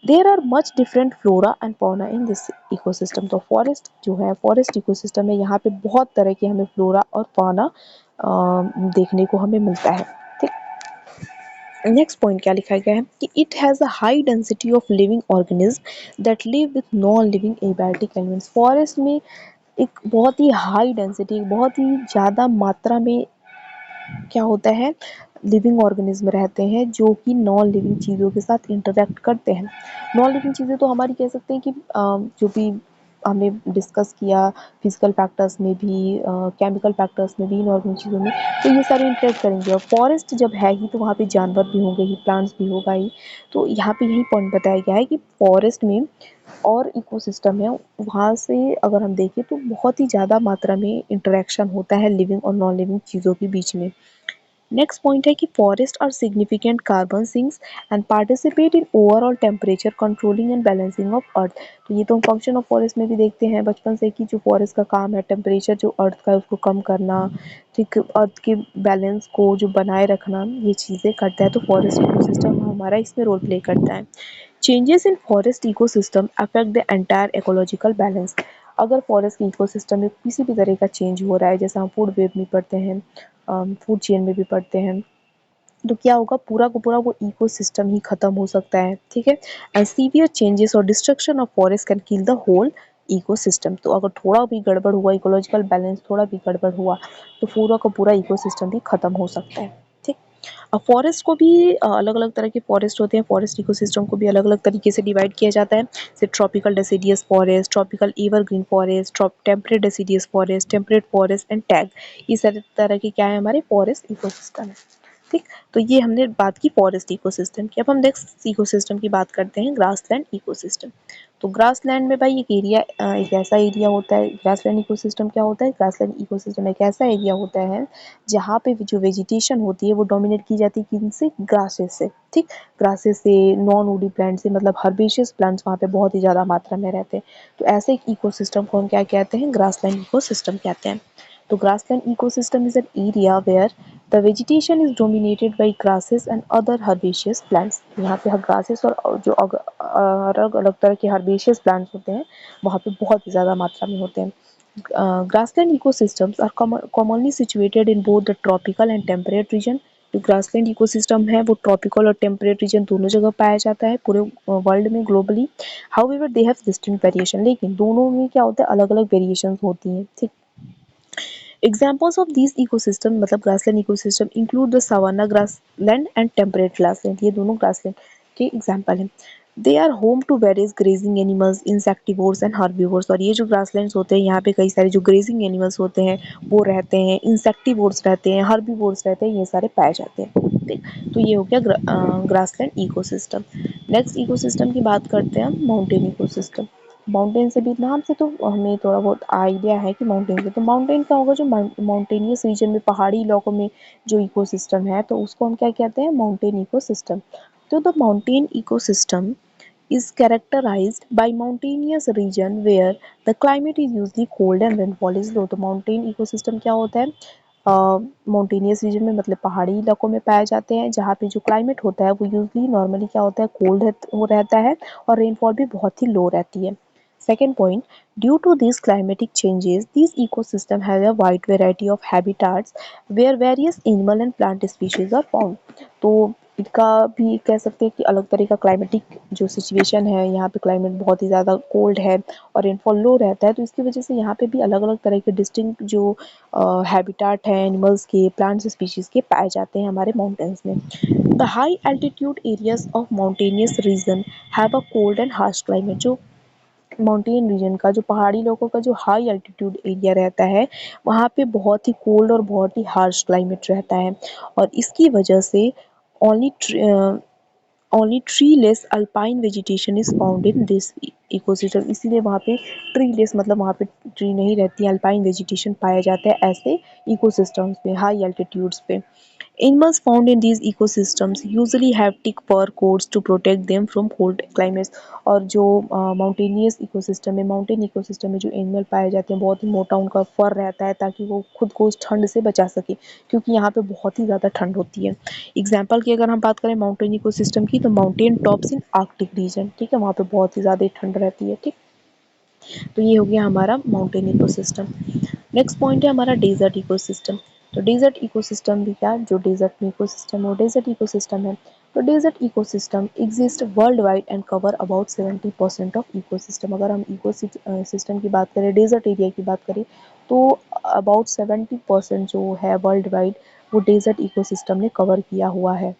There are much different flora and fauna in this ecosystem. तो फॉरेस्ट जो है, फॉरेस्ट इकोसिस्टम है, यहाँ पे बहुत तरह के हमें फ्लोरा और फौना देखने को हमें मिलता है। ठीक, नेक्स्ट पॉइंट क्या लिखा गया है कि it has a high density of living organism that live with non living abiotic elements. Forest में एक बहुत ही हाई डेंसिटी, बहुत ही ज़्यादा मात्रा में क्या होता है, लिविंग ऑर्गेनिज्म रहते हैं जो कि नॉन लिविंग चीज़ों के साथ इंटरेक्ट करते हैं। नॉन लिविंग चीज़ें तो हमारी कह सकते हैं कि जो भी हमने डिस्कस किया, फिजिकल फैक्टर्स में भी, केमिकल फैक्टर्स में भी, इनऑर्गेनिक चीज़ों में, तो ये सारे इंटरेक्ट करेंगे। और फॉरेस्ट जब है ही तो वहाँ पे जानवर भी होंगे ही, प्लांट्स भी होगा ही। तो यहाँ पे यही पॉइंट बताया गया है कि फॉरेस्ट में और इकोसिस्टम है, वहाँ से अगर हम देखें तो बहुत ही ज़्यादा मात्रा में इंटरेक्शन होता है लिविंग और नॉन लिविंग चीज़ों के बीच में। नेक्स्ट पॉइंट है कि forest are significant carbon sinks and participate in overall temperature controlling and balancing of earth. तो ये तो हम फंक्शन ऑफ फॉरेस्ट में भी देखते हैं बचपन से कि जो फॉरेस्ट का काम है, टेम्परेचर जो अर्थ का है उसको कम करना, ठीक, अर्थ के बैलेंस को जो बनाए रखना, ये चीज़ें करता है। तो फॉरेस्ट इकोसिस्टम हमारा इसमें रोल प्ले करता है। Changes in forest ecosystem affect the entire ecological balance. अगर फॉरेस्ट के इकोसिस्टम में किसी भी तरह का चेंज हो रहा है, जैसे हम फूड वेब में पढ़ते हैं, फूड चेन में भी पढ़ते हैं, तो क्या होगा, पूरा का पूरा वो इकोसिस्टम ही खत्म हो सकता है। ठीक है, एंड सीवियर चेंजेस और destruction of forest can kill the whole ecosystem. तो अगर थोड़ा भी गड़बड़ हुआ, इकोलॉजिकल बैलेंस थोड़ा भी गड़बड़ हुआ, तो पूरा का पूरा इकोसिस्टम भी खत्म हो सकता है। ठीक, अब फॉरेस्ट को भी अलग अलग तरह के फॉरेस्ट होते हैं, फॉरेस्ट इकोसिस्टम को भी अलग अलग तरीके से डिवाइड किया जाता है, जैसे tropical deciduous forest, tropical evergreen forest, temperate deciduous forest, temperate forest and tag. ये सारे तरह के क्या है, हमारे फॉरेस्ट इकोसिस्टम है। ठीक, तो ये हमने बात की फॉरेस्ट इकोसिस्टम की। अब हम नेक्स्ट इकोसिस्टम की बात करते हैं, ग्रासलैंड इकोसिस्टम। तो ग्रासलैंड में भाई एक एरिया, एक ऐसा एरिया होता है, ग्रासलैंड इकोसिस्टम क्या होता है, ग्रासलैंड इकोसिस्टम एक ऐसा एरिया होता है जहाँ पे जो वेजिटेशन होती है वो डोमिनेट की जाती है किनसे, ग्रासेस से। ठीक, ग्रासेस से, नॉन वुडी प्लांट से, मतलब हर्बेशियस प्लांट्स वहाँ पे बहुत ही ज़्यादा मात्रा में रहते हैं। तो ऐसे एक इकोसिस्टम को हम क्या कहते हैं, ग्रासलैंड इकोसिस्टम कहते हैं। तो grassland ecosystem is an area where the vegetation is dominated by grasses and other herbaceous plants. यहाँ पे ग्रासेस और जो अलग अलग तरह के हर्बेशियस प्लांट्स होते हैं वहाँ पे बहुत ज़्यादा मात्रा में होते हैं। Grassland ecosystems are commonly situated in both the tropical and temperate region. जो ग्रासलैंड इकोसिस्टम है वो ट्रॉपिकल और टेम्परेट रीजन दोनों जगह पाया जाता है पूरे वर्ल्ड में, globally. However they have distinct variation, लेकिन दोनों में क्या होता है, अलग अलग वेरिएशंस होती हैं। ठीक, एग्जाम्पल्स ऑफ दिस इकोसिस्टम मतलब grassland ecosystem include the savanna grassland and temperate grassland. ये दोनों ग्रासलैंड के एग्जाम्पल हैं। They are home to various grazing animals, insectivores and herbivores. और ये जो ग्रासलैंड्स होते हैं यहाँ पे कई सारे जो ग्रेजिंग एनिमल्स होते हैं वो रहते हैं, इंसेक्टिवोर्स रहते हैं, हर्बीवोर्स रहते हैं, ये सारे पाए जाते हैं। ठीक, तो ये हो गया ग्रासलैंड इकोसिस्टम। नेक्स्ट इकोसिस्टम की बात करते हैं हम, माउंटेन इकोसिस्टम। माउंटेन से भी नाम से तो हमें थोड़ा बहुत आइडिया है कि माउंटेन से, तो माउंटेन का होगा जो माउंटेनियस रीजन में, पहाड़ी इलाकों में जो इकोसिस्टम है तो उसको हम क्या कहते हैं, माउंटेन इकोसिस्टम। तो the mountain ecosystem is characterized by mountainous region where the climate is usually cold and rainfall is low। तो माउंटेन इकोसिस्टम क्या होता है, माउंटेनियस रीजन में मतलब पहाड़ी इलाकों में पाए जाते हैं जहाँ पे जो क्लाइमेट होता है वो यूजली नॉर्मली क्या होता है, कोल्ड हो रहता है और रेनफॉल भी बहुत ही लो रहती है। Second point, due to these climatic changes, these ecosystems have a wide variety of habitats where various animal and plant species are found। तो इनका भी कह सकते हैं कि अलग तरह का क्लाइमेटिक जो सिचुएशन है, यहाँ पे क्लाइमेट बहुत ही ज़्यादा कोल्ड है और रेनफॉल लो रहता है, तो इसकी वजह से यहाँ पे भी अलग अलग तरह के डिस्टिंक्ट जो हैबिटाट हैं एनिमल्स के, प्लांट्स स्पीशीज़ के पाए जाते हैं हमारे माउंटेन्स में। The high altitude areas of mountainous region have a cold and harsh climate. जो माउंटेन रीजन का, जो पहाड़ी इलाकों का जो हाई एल्टीट्यूड एरिया रहता है वहाँ पे बहुत ही कोल्ड और बहुत ही हार्श क्लाइमेट रहता है और इसकी वजह से only only treeless alpine vegetation is found in this ecosystem. इसीलिए वहाँ पे ट्रीलेस मतलब वहाँ पे ट्री नहीं रहती, अल्पाइन वेजिटेशन पाया जाता है ऐसे इकोसिस्टम्स पे, हाई एल्टीट्यूड्स पे। Animals found in these ecosystems usually have thick fur coats to protect them from cold climates। और जो माउंटेनियस इकोसिस्टम है, माउंटेन इकोसिस्टम में जो एनिमल पाए जाते हैं बहुत ही मोटा उनका फर रहता है ताकि वो खुद को उस ठंड से बचा सके, क्योंकि यहाँ पे बहुत ही ज़्यादा ठंड होती है। एग्जाम्पल की अगर हम बात करें माउंटेन इकोसिस्टम की, तो माउंटेन टॉप्स इन आर्कटिक रीजन, ठीक है, वहाँ पे बहुत ही ज़्यादा ठंड रहती है। ठीक, तो ये हो गया हमारा माउंटेन इकोसिस्टम। नेक्स्ट पॉइंट है हमारा डेजर्ट इकोसिस्टम। तो डेजर्ट इकोसिस्टम भी क्या, जो डेजर्ट में इकोसिस्टम है वो डेजर्ट इकोसिस्टम है। तो desert ecosystem exist world wide and cover about 70% of ecosystem. अगर हम इकोसिस्टम की बात करें, डेजर्ट एरिया की बात करें, तो अबाउट 70% जो है वर्ल्ड वाइड वो डेजर्ट इकोसिस्टम ने कवर किया हुआ है।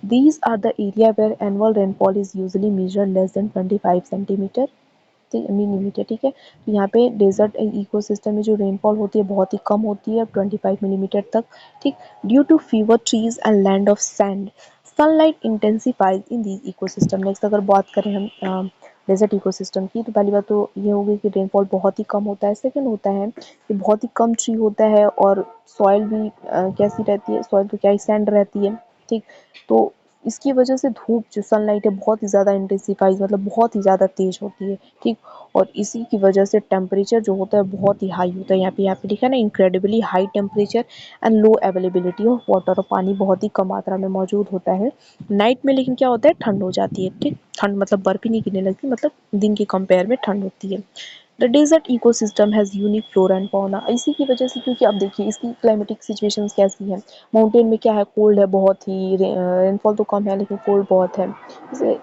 These are the area where annual rainfall is usually measured less than 25 centimetre millimetre. ठीक है, तो यहाँ पे डेजर्ट इकोसिस्टम में जो रेनफॉल होती है बहुत ही कम होती है, 25 मिलीमीटर तक। ठीक, due to fever trees and land of sand, sunlight intensifies in these ecosystem. Next अगर बात करें हम डेजर्ट इकोसिस्टम की, तो पहली बात तो ये होगी कि रेनफॉल बहुत ही कम होता है। सेकेंड होता है कि बहुत ही कम ट्री होता है और सॉइल भी कैसी रहती है, सॉइल तो क्या ही सैंड रहती है। ठीक, तो इसकी वजह से धूप जो सनलाइट है बहुत ही ज़्यादा इंटेंसिफाइज मतलब बहुत ही ज़्यादा तेज होती है। ठीक, और इसी की वजह से टेम्परेचर जो होता है बहुत ही हाई होता है। यहाँ पे लिखा है ना, incredibly high temperature and low availability of water. और पानी बहुत ही कम मात्रा में मौजूद होता है नाइट में, लेकिन क्या होता है, ठंड हो जाती है। ठीक, ठंड मतलब बर्फ ही नहीं गिरने लगती, मतलब दिन के कंपेयर में ठंड होती है। The desert ecosystem has unique flora and fauna. इसी की वजह से, क्योंकि अब देखिए इसकी क्लाइमेटिक सिचुएशंस कैसी हैं, माउंटेन में क्या है, कोल्ड है बहुत ही, रेनफॉल तो कम है लेकिन कोल्ड बहुत है। जैसे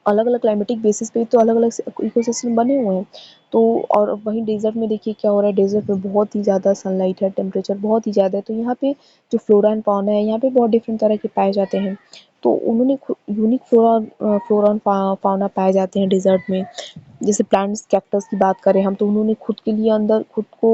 अलग अलग क्लाइमेटिक बेसिस पे तो अलग अलग इकोसिस्टम बने हुए हैं। तो और वहीं डेजर्ट में देखिए क्या हो रहा है, डेजर्ट में बहुत ही ज़्यादा सनलाइट है, टेम्परेचर बहुत ही ज़्यादा है, तो यहाँ पे जो फ्लोरा एंड फाउना है यहाँ पे बहुत डिफरेंट तरह के पाए जाते हैं। तो उन्होंने यूनिक फ्लोरा एंड फाउना पाए जाते हैं डेजर्ट में। जैसे प्लांट्स, कैक्टस की बात करें हम, तो उन्होंने खुद के लिए अंदर खुद को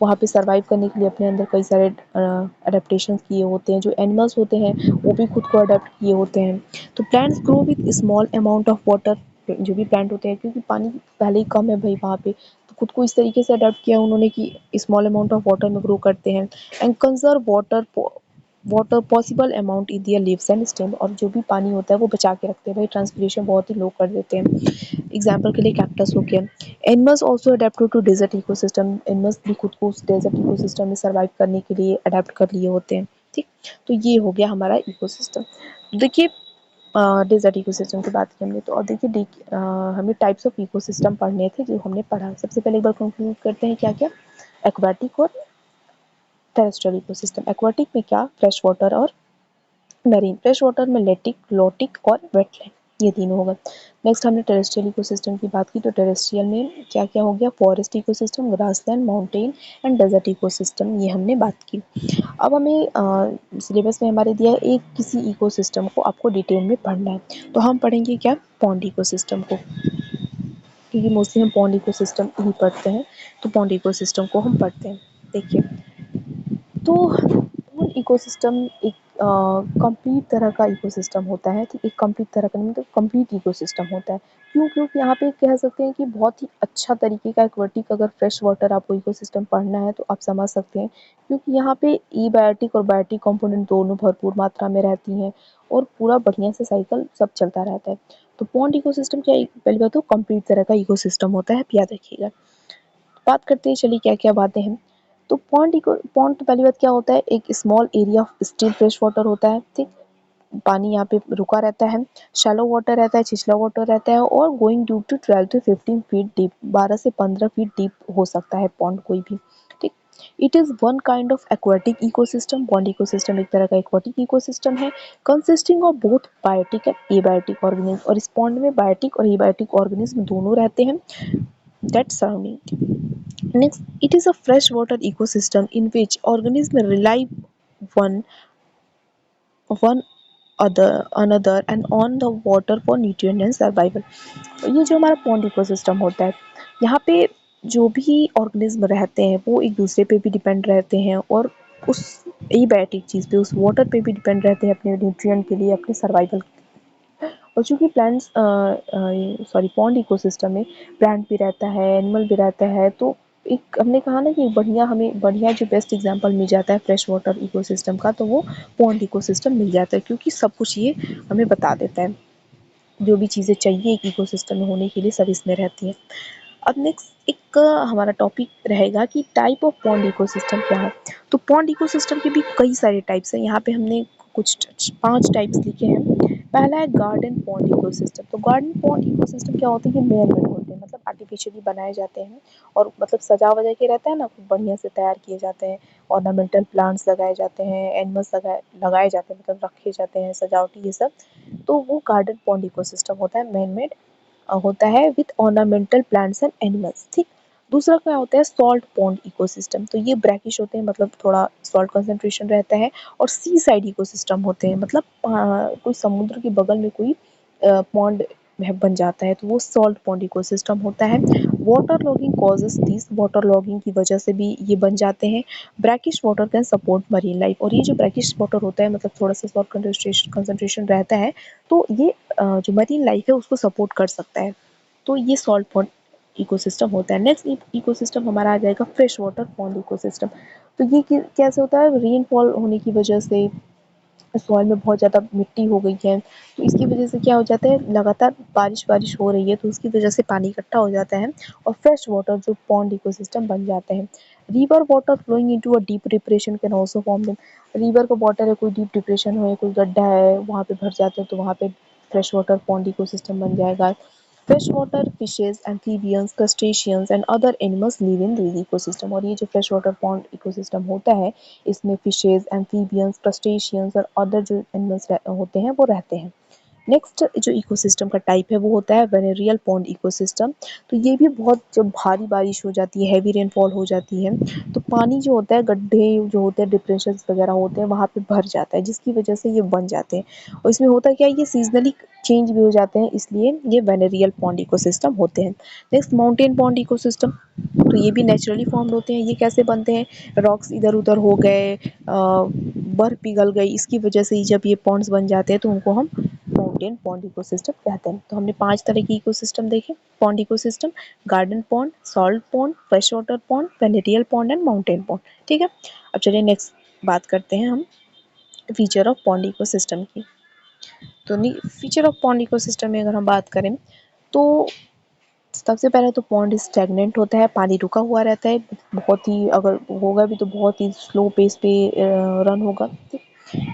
वहाँ पे सर्वाइव करने के लिए अपने अंदर कई सारे अडेप्टेशन किए होते हैं। जो एनिमल्स होते हैं वो भी खुद को अडेप्ट किए होते हैं। तो plants grow with small amount of water. जो भी प्लांट होते हैं, क्योंकि पानी पहले ही कम है भाई वहाँ पे, तो खुद को इस तरीके से अडेप्ट किया उन्होंने कि स्मॉल अमाउंट ऑफ वाटर में ग्रो करते हैं and conserve water possible amount in their leaves and stem. और जो भी पानी होता है वो बचा के रखते हैं भाई, ट्रांसपिरेशन बहुत ही लो कर देते हैं। एग्जाम्पल के लिए कैक्टस हो गया। Animals also adapted to desert ecosystem. Animals भी खुद को उस डेजर्ट इकोसिस्टम में सर्वाइव करने के लिए अडेप्ट कर लिए होते हैं। ठीक, तो ये हो गया हमारा इकोसिस्टम। देखिए डेजर्ट इकोसिस्टम की बात की हमने, तो और देखिए हमें टाइप्स ऑफ इकोसिस्टम पढ़ने थे जो हमने पढ़ा। सबसे पहले एक बार कंक्लूड करते हैं क्या क्या, एक्वाटिक और टेरेस्ट्रियल इकोसिस्टम। एक्वाटिक में क्या, फ्रेश वाटर और मैरीन। फ्रेश वाटर में लेटिक, लोटिक और वेटलैंड। ये तीनों होगा। नेक्स्ट हमने टेरेस्ट्रियल इकोसिस्टम की बात की, तो टेरेस्ट्रियल में क्या क्या हो गया, forest ecosystem, grassland, mountain and desert ecosystem, ये हमने बात की। अब हमें सिलेबस में हमारे दिया है एक किसी इकोसिस्टम को आपको डिटेल में पढ़ना है, तो हम पढ़ेंगे क्या, पॉन्ड इकोसिस्टम को, क्योंकि मोस्टली हम पॉन्ड इकोसिस्टम ही पढ़ते हैं, तो पॉन्ड इकोसिस्टम को हम पढ़ते हैं। देखिए, तो पॉन्ड इकोसिस्टम एक कंप्लीट तरह का इकोसिस्टम होता है, ठीक, एक कंप्लीट तरह का मतलब कंप्लीट इकोसिस्टम होता है। क्यों, क्योंकि यहाँ पे कह सकते हैं कि बहुत ही अच्छा तरीके का एक्वेटिक, अगर फ्रेश वाटर आपको इकोसिस्टम पढ़ना है तो आप समझ सकते हैं, क्योंकि यहाँ पे एबायोटिक और बायोटिक कंपोनेंट दोनों भरपूर मात्रा में रहती हैं और पूरा बढ़िया से साइकिल सब चलता रहता है। तो पॉन्ड इकोसिस्टम क्या, पहली बात तो कंप्लीट तरह का इकोसिस्टम होता है, आप याद रखिएगा। बात करते हैं, चलिए क्या क्या बातें हैं। तो पॉन्ड पहली बात क्या होता है, एक small area of still fresh water होता है, ठीक, पानी यहाँ पे रुका रहता है, शैलो वाटर रहता है, छिछला वाटर रहता है, और going deep to 12 to 15 feet deep, 12 से 15 फीट डीप हो सकता है पॉन्ड कोई भी, ठीक। It is one kind of aquatic ecosystem, pond ecosystem एक तरह का एक्वाटिक इकोसिस्टम है, consisting of both biotic and abiotic organism, और इस पॉन्ड में बायोटिक और एबायोटिक ऑर्गेनिज्म दोनों रहते हैं, that surrounding. Next, it is a freshwater ecosystem in which organisms rely one one other another and on the water for nutrient and survival। तो ये जो हमारा पॉन्ड इकोसिस्टम होता है, यहाँ पे जो भी ऑर्गेनिज्म रहते हैं वो एक दूसरे पे भी डिपेंड रहते हैं, और उस एबायोटिक चीज़ पे, उस वाटर पे भी डिपेंड रहते हैं अपने न्यूट्रिएंट के लिए, अपने सर्वाइवल। और चूंकि प्लांट्स पॉन्ड इकोसिस्टम में प्लांट भी रहता है, एनिमल भी रहता है, तो एक हमने कहा ना कि बढ़िया, हमें बढ़िया जो बेस्ट एग्जांपल मिल जाता है फ्रेश वाटर इकोसिस्टम का, तो वो पॉन्ड इकोसिस्टम मिल जाता है, क्योंकि सब कुछ ये हमें बता देता है, जो भी चीज़ें चाहिए एक इकोसिस्टम में होने के लिए सब इसमें रहती हैं। अब नेक्स्ट एक हमारा टॉपिक रहेगा कि टाइप ऑफ पॉन्ड इकोसिस्टम क्या है। तो पॉन्ड इकोसिस्टम के भी कई सारे टाइप्स हैं, यहाँ पे हमने कुछ 5 टाइप्स लिखे हैं। पहला है गार्डन पॉन्ड इकोसिस्टम। तो गार्डन पॉन्ड इकोसिस्टम क्या होते हैं, ये मैन मेड होते हैं, मतलब आर्टिफिशियली बनाए जाते हैं, और मतलब सजा वजा के रहता है ना, बढ़िया से तैयार किए जाते हैं, ऑर्नामेंटल प्लांट्स लगाए जाते हैं, एनिमल्स लगाए जाते हैं, मतलब रखे जाते हैं सजावटी ये सब, तो वो गार्डन पॉन्ड इकोसिस्टम होता है, मैन मेड होता है with ornamental plants and animals, ठीक। दूसरा क्या होता है, सॉल्ट पॉन्ड इकोसिस्टम। तो ये ब्रैकिश होते हैं, मतलब थोड़ा सॉल्ट कंसंट्रेशन रहता है, और सी साइड इकोसिस्टम होते हैं, मतलब कोई समुद्र के बगल में कोई पॉन्ड बन जाता है, तो वो सॉल्ट पॉन्ड इकोसिस्टम होता है। Water logging causes this, water logging की वजह से भी ये बन जाते हैं। Brackish water can support marine life, और ये जो ब्रैकिश वाटर होता है, मतलब थोड़ा सा सॉल्ट कंसंट्रेशन रहता है, तो ये जो मरीन लाइफ है उसको सपोर्ट कर सकता है, तो ये सॉल्ट पॉन्ड इकोसिस्टम होता है। नेक्स्ट इकोसिस्टम हमारा आ जाएगा फ्रेश वाटर पॉन्ड इकोसिस्टम। तो ये कैसे होता है, रेनफॉल होने की वजह से सॉइल में बहुत ज़्यादा मिट्टी हो गई है, तो इसकी वजह से क्या हो जाता है, लगातार बारिश बारिश हो रही है, तो उसकी वजह से पानी इकट्ठा हो जाता है, और फ्रेश वाटर जो पॉन्ड इकोसिस्टम बन जाते हैं। River water flowing into a deep depression can also form them. River का वाटर है, कोई डीप डिप्रेशन हो, कोई गड्ढा है, वहाँ पे भर जाते हैं, तो वहाँ पे फ्रेश वाटर पॉन्ड इकोसिस्टम बन जाएगा। Freshwater fishes, amphibians, crustaceans and other animals live in this ecosystem। और ये जो फ्रेश वाटर पॉन्ड इकोसिस्टम होता है, इसमें फिशेज, एम्फीबियंस, क्रस्टेशियंस और अदर जो एनिमल्स होते हैं वो रहते हैं। नेक्स्ट जो इकोसिस्टम का टाइप है वो होता है वेनेरियल पॉन्ड इकोसिस्टम। तो ये भी बहुत, जब भारी बारिश हो जाती है, हैवी रेनफॉल हो जाती है, तो पानी जो होता है, गड्ढे जो होते हैं, डिप्रेशन वगैरह होते हैं, वहाँ पे भर जाता है, जिसकी वजह से ये बन जाते हैं। और इसमें होता क्या है, ये सीजनली चेंज भी हो जाते हैं, इसलिए ये वेनेरियल पॉन्ड इकोसिस्टम होते हैं। Next mountain pond ecosystem. तो ये भी नेचुरली फॉर्म्ड होते हैं। ये कैसे बनते हैं, रॉक्स इधर उधर हो गए, बर्फ पिघल गई, इसकी वजह से जब ये पॉन्ड्स बन जाते हैं तो उनको हम माउंटेन पॉन्ड इकोसिस्टम कहते हैं। तो हमने 5 तरह की इकोसिस्टम देखे, pond ecosystem, garden pond, salt pond, fresh water pond, venereal pond and mountain pond, ठीक है। अब चलिए नेक्स्ट बात करते हैं हम फीचर ऑफ पॉन्ड इकोसिस्टम की। तो फीचर ऑफ पॉन्ड इकोसिस्टम में अगर हम बात करें, तो सबसे पहले तो पॉन्ड स्टैग्नेंट होता है, पानी रुका हुआ रहता है, बहुत ही, अगर होगा भी तो बहुत ही स्लो पेस पे रन होगा।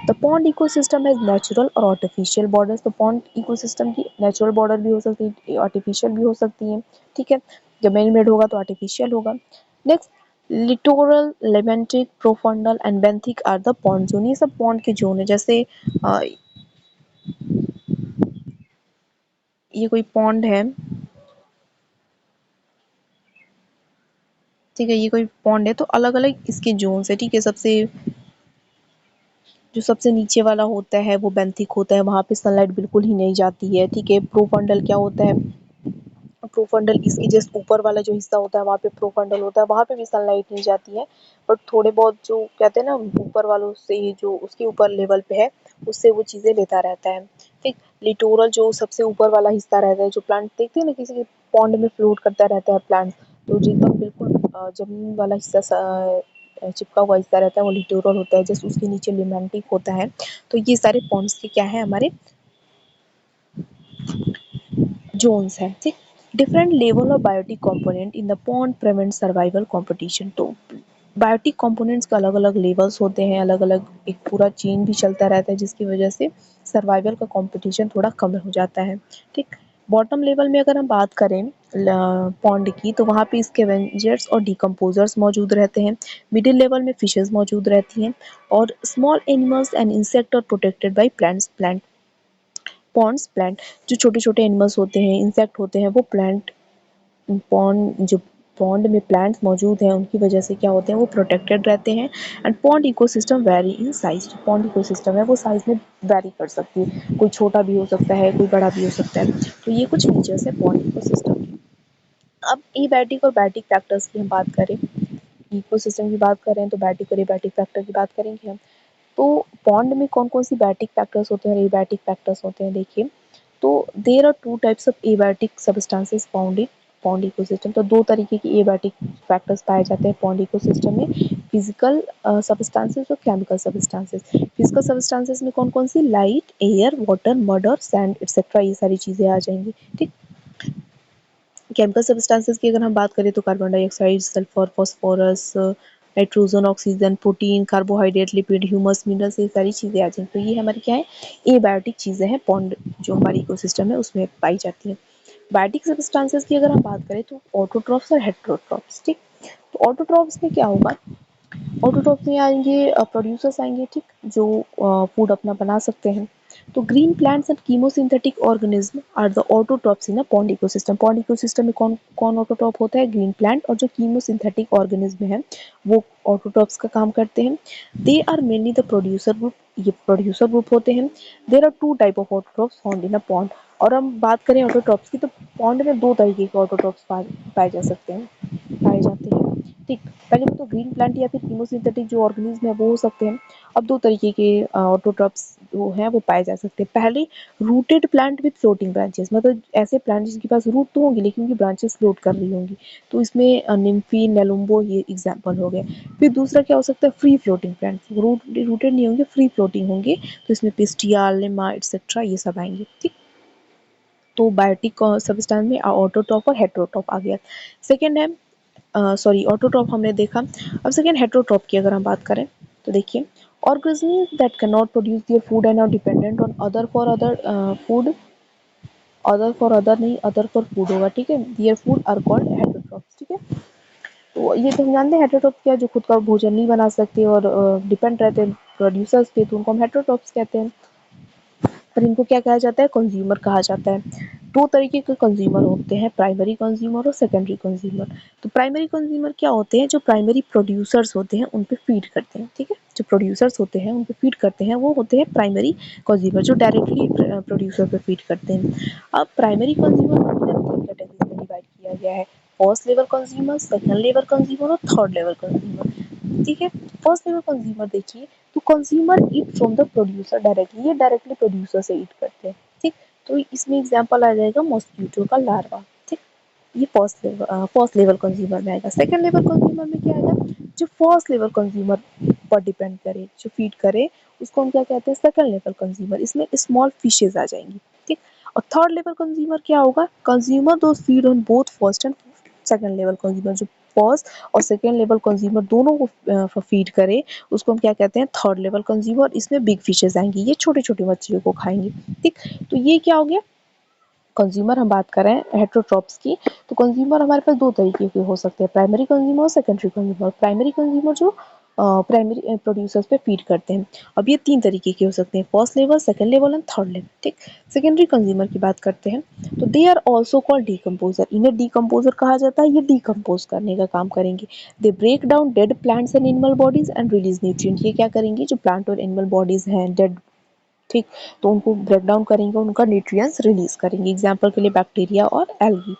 The pond ecosystem has natural और आर्टिफिशियल बॉर्डर्स। तो पॉन्ड इकोसिस्टम की नेचुरल बॉर्डर भी हो सकती है, आर्टिफिशियल भी हो सकती है, ठीक है। जब मैन मेड होगा तो आर्टिफिशियल होगा। Next, littoral, limnetic, profundal and benthic are the pond zone. ये सब पॉन्ड के जोन है, जैसे ये कोई पॉन्ड है, ठीक है, ये कोई पॉन्ड है, तो अलग अलग इसके जोन्स है, ठीक है। जो सबसे नीचे वाला होता है वो बेंथिक होता है, वहाँ पे सनलाइट बिल्कुल ही नहीं जाती है, ठीक है। प्रोफंडल क्या होता है, प्रोफंडल इसके जस्ट ऊपर वाला जो हिस्सा होता है वहाँ पे प्रोफंडल होता है, वहाँ पे भी सनलाइट नहीं जाती है, बट थोड़े बहुत जो कहते हैं ना ऊपर वालों से जो उसके ऊपर लेवल पे है उससे वो चीज़ें लेता रहता है, ठीक। लिटोरल जो सबसे ऊपर वाला हिस्सा रहता है, जो प्लांट देखते हैं ना किसी के पॉन्ड में फ्लोट करता रहता है प्लांट, तो जो एकदम बिल्कुल जमीन वाला हिस्सा चिपका हुआ हिस्सा रहता है वो लिटोरल होता है, जस्ट उसके नीचे लिमेंटिक होता है। तो ये सारे पॉन्ड्स के क्या है, हमारे जोन्स है, ठीक। Different level of biotic component in the pond prevent survival competition. तो बायोटिक कंपोनेंट्स का अलग अलग लेवल्स होते हैं, अलग अलग एक पूरा चेन भी चलता रहता है, जिसकी वजह से सर्वाइवल का कंपटीशन थोड़ा कम हो जाता है, ठीक। बॉटम लेवल में अगर हम बात करें पॉन्ड की, तो वहाँ पे स्कैवेंजर्स और डिकम्पोजर्स मौजूद रहते हैं। मिडिल लेवल में फिशेज मौजूद रहती हैं, और small animals and insect are protected by plants. Ponds plant जो छोटे छोटे एनिमल्स होते हैं, इंसेक्ट होते हैं, वो प्लांट पॉन्ड जो पॉन्ड में प्लांट्स मौजूद हैं उनकी वजह से क्या होते हैं, वो प्रोटेक्टेड रहते हैं। And pond ecosystem very in size, pond ecosystem है वो साइज में वेरी कर सकती है, कोई छोटा भी हो सकता है, कोई बड़ा भी हो सकता है। तो ये कुछ फीचर्स है पॉन्ड इकोसिस्टम के। अब एबैटिक और बैटिक फैक्टर्स की हम बात करें, इकोसिस्टम की बात करें तो बैटिक और एबैटिक फैक्टर की बात करेंगे हम। तो पॉन्ड में कौन कौन सी बैटिक फैक्टर्स होते हैं और एबैटिक फैक्टर्स होते हैं, देखिए। तो there are two types of abiotic substances found in pond ecosystem. तो दो तरीके की एबैटिक फैक्टर्स पाए जाते हैं पॉन्ड इकोसिस्टम में, फिजिकल सब्सटेंसेस और केमिकल सब्सटेंसेस। फिजिकल सब्सटेंसेस में कौन कौन सी, लाइट, एयर, वाटर, मड और सैंड एक्सेट्रा, ये सारी चीज़ें आ जाएंगी, ठीक। केमिकल सब्सटेंसेस की अगर हम बात करें तो carbon dioxide, sulphur, phosphorus, nitrogen, oxygen, protein, carbohydrate, lipid, humus, minerals, ये सारी चीज़ें आ जाएंगी। तो ये हमारी क्या है, एबायोटिक चीज़ें हैं, पॉन्ड जो हमारी इकोसिस्टम है उसमें पाई जाती हैं। बायोटिक सब्सटेंसेस की अगर हम बात करें तो ऑटोट्रॉफ्स और हेटेरोट्रॉफ्स, ठीक। तो ऑटोट्रॉफ्स में क्या होगा, ऑटोट्रॉफ्स में आएंगे प्रोड्यूसर्स आएंगे, ठीक, जो फूड अपना बना सकते हैं। तो green plants and chemosynthetic organism are the autotrophs in a pond ecosystem. Pond ecosystem में कौन कौन ऑटोट्रॉफ होता है, ग्रीन प्लांट, और जो कीमोसिंथेटिक ऑर्गेनिज्म है वो ऑटोट्रॉफ्स का काम करते हैं। They are mainly the producer group, ये प्रोड्यूसर ग्रुप होते हैं। There are two type of autotrophs found in a pond. और हम बात करें ऑटोट्रॉफ्स की, तो पॉन्ड में दो तरीके के ऑटोट्रॉफ्स पाए जा सकते हैं, पाए जाते हैं, ठीक। पहले तो ग्रीन प्लांट या फिर कीमोसिंथेटिक जो ऑर्गेनिज्म है वो हो सकते हैं। अब दो तरीके के ऑटोट्रॉफ्स जो हैं वो पाए जा सकते हैं। पहले rooted plant with floating branches, मतलब ऐसे प्लांट जिनके पास रूट तो होंगी लेकिन उनकी ब्रांचेस फ्लोट कर रही होंगी, तो इसमें निम्फी, नेलुम्बो, ये एग्जाम्पल हो गए। फिर दूसरा क्या हो सकता है, फ्री फ्लोटिंग प्लांट, रूटेड नहीं होंगे, फ्री फ्लोटिंग होंगे, तो इसमें पिस्टिया, लिमा एक्सेट्रा ये सब आएंगे, ठीक। तो बायोटिक सब्सटेंस में ऑटोट्रॉफ और हेटेरोट्रॉफ आ गया। सेकेंड है, सॉरी ऑटोट्रॉफ हमने देखा। अब सेकेंड हेटेरोट्रॉफ की अगर हम बात करें तो देखिए, organisms that cannot produce their food and are dependent on other for other food, other for other नहीं, other for food होगा, ठीक है, their food are called heterotrophs, ठीक है। तो ये तो हम जानते हैं हेटेरोट्रॉफ क्या है, जो खुद का भोजन नहीं बना सकते और डिपेंड रहते हैं प्रोड्यूसर्स पे, तो उनको हम हेटेरोट्रॉफ्स कहते हैं। पर इनको क्या कहा जाता है, कंज्यूमर कहा जाता है। दो तरीके के कंज्यूमर होते हैं, प्राइमरी कंज्यूमर और सेकेंडरी कंज्यूमर। तो प्राइमरी कंज्यूमर क्या होते हैं, जो प्राइमरी प्रोड्यूसर्स होते हैं उन पे फीड करते हैं, ठीक है, जो प्रोड्यूसर्स होते हैं उन पे फीड करते हैं वो होते हैं प्राइमरी कंज्यूमर, जो डायरेक्टली प्रोड्यूसर पे फीड करते हैं। अब प्राइमरी कंज्यूमर को तीन कैटेगरी में डिवाइड किया गया है, first level consumer, second level consumer और थर्ड लेवल कंज्यूमर, ठीक है। फर्स्ट लेवल कंज्यूमर देखिए, तो consumer eat from the producer directly, ये डायरेक्टली प्रोड्यूसर से ईट करते हैं, ठीक। तो इसमें एग्जांपल आ जाएगा मॉस्किटो का लार्वा, ठीक। ये फर्स्ट लेवल कंज्यूमर में आएगा। सेकंड लेवल कंज्यूमर में क्या आएगा, जो फर्स्ट लेवल कंज्यूमर पर डिपेंड करे, जो फीड करे, उसको हम क्या कहते हैं, सेकंड लेवल कंज्यूमर, इसमें स्मॉल फिशेज आ जाएंगी, ठीक। और थर्ड लेवल कंज्यूमर क्या होगा, कंज्यूमर दो feed on both first and second level consumer, जो फर्स्ट और सेकंड लेवल कंज्यूमर दोनों को फीड करे, उसको हम क्या कहते हैं, थर्ड लेवल कंज्यूमर। इसमें बिग फिशेज आएंगी, ये छोटे छोटे मछलियों को खाएंगी, ठीक। तो ये क्या हो गया, कंज्यूमर हम बात कर रहे हैं हेटेरोट्रॉप्स की। तो कंज्यूमर हमारे पास दो तरीके के हो सकते हैं, प्राइमरी कंज्यूमर और सेकेंडरी कंज्यूमर। प्राइमरी कंज्यूमर जो प्राइमरी प्रोड्यूसर्स पे फीड करते हैं। अब ये 3 तरीके के हो सकते हैं, first level, second level and third level, ठीक। सेकेंडरी कंज्यूमर की बात करते हैं तो they are also called decomposer, इन्हें डीकम्पोजर कहा जाता है, ये डीकम्पोज करने का काम करेंगे। They break down dead plants and animal bodies and release nutrient, ये क्या करेंगे, जो प्लांट और एनिमल बॉडीज हैं डेड, ठीक, तो उनको ब्रेक डाउन करेंगे, उनका न्यूट्रिएंट्स रिलीज करेंगे, एग्जाम्पल के लिए बैक्टीरिया और एल्गी।